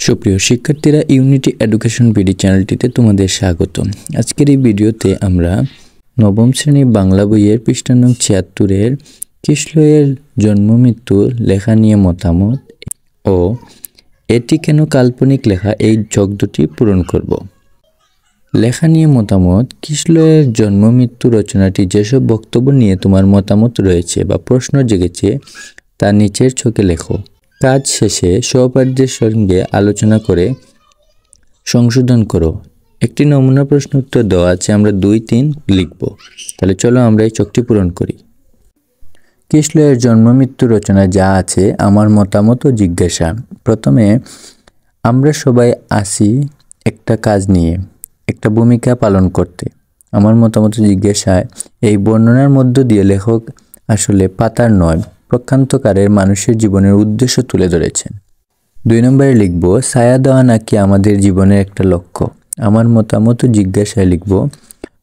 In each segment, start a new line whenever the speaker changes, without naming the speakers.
সুপ্রিয় শিক্ষার্থীরা, unity education BD চ্যানেলটিতে তোমাদের স্বাগত। আজকের এই ভিডিওতে আমরা নবম শ্রেণী বাংলা বইয়ের পৃষ্ঠা নং ৭৬-এর কিশলয়ের জন্ম মৃত্যু লেখা নিয়ে মতামত ও এটি কেন কাল্পনিক লেখা এই যোগ দুটি পূরণ করব। লেখা নিয়ে মতামত। কিশলয়ের জন্ম মৃত্যু রচনাটি যেসব বক্তব্য নিয়ে তোমার মতামত রয়েছে বা প্রশ্ন জেগেছে তা নিচের ছকে লেখো। কাজ শেষে সহপাঠীদের সঙ্গে আলোচনা করে সংশোধন করো। একটি নমুনা প্রশ্ন উত্তর দেওয়া আছে, আমরা 2-3 লিখব। তাহলে চলো আমরা এই চকটি পূরণ করি। কিশলয়ের জন্ম মৃত্যু রচনায় যা আছে আমার মতামত ও জিজ্ঞাসা। প্রথমে আমরা সবাই আসি একটা কাজ নিয়ে, একটা ভূমিকা পালন করতে। আমার মতামত জিজ্ঞাসায় এই বর্ণনার মধ্য দিয়ে লেখক আসলে পাতার নয়, প্রক্ষান্তকারের মানুষের জীবনের উদ্দেশ্য তুলে ধরেছেন। 2 নম্বরে লিখব ছায়া দেওয়া নাকি আমাদের জীবনের একটা লক্ষ্য। আমার মতামত জিজ্ঞাসায় লিখব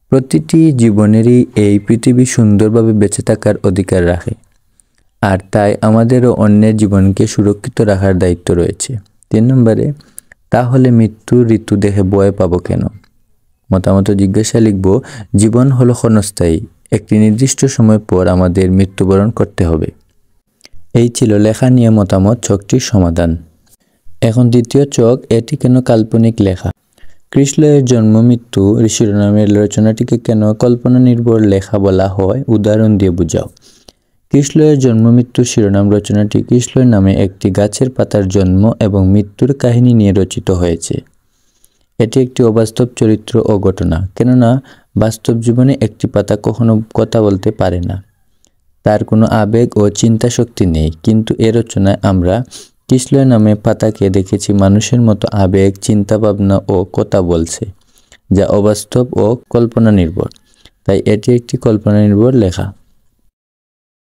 প্রতিটি জীবনেরই এই পৃথিবী সুন্দরভাবে বেঁচে থাকার অধিকার রাখে, আর তাই আমাদেরও অন্যের জীবনকে সুরক্ষিত রাখার দায়িত্ব রয়েছে। 3 নম্বরে তাহলে মৃত্যু ঋতু দেখে ভয় পাবো কেন। মতামত জিজ্ঞাসায় লিখব জীবন হলো ক্ষণস্থায়ী, একটি নির্দিষ্ট সময় পর আমাদের মৃত্যুবরণ করতে হবে। এই ছিল লেখা নিয়ে মতামত ছকটির সমাধান। এখন দ্বিতীয় ছক, এটি কেন কাল্পনিক লেখা। কিশলয়ের জন্ম মৃত্যু শিরোনামের রচনাটিকে কেন কল্পনা নির্ভর লেখা বলা হয়, উদাহরণ দিয়ে বুঝাও। কিশলয়ের জন্ম মৃত্যু শিরোনাম রচনাটি কিশলয় নামে একটি গাছের পাতার জন্ম এবং মৃত্যুর কাহিনী নিয়ে রচিত হয়েছে। এটি একটি অবাস্তব চরিত্র ও ঘটনা, কেননা বাস্তব জীবনে একটি পাতা কখনো কথা বলতে পারে না, তার কোনো আবেগ ও চিন্তা শক্তি নেই। কিন্তু এ রচনায় আমরা কিশলয় নামে পাতাকে দেখেছি মানুষের মতো আবেগ, চিন্তা ভাবনা ও কথা বলছে, যা অবাস্তব ও কল্পনা নির্ভর। তাই এটি একটি কল্পনা নির্ভর লেখা।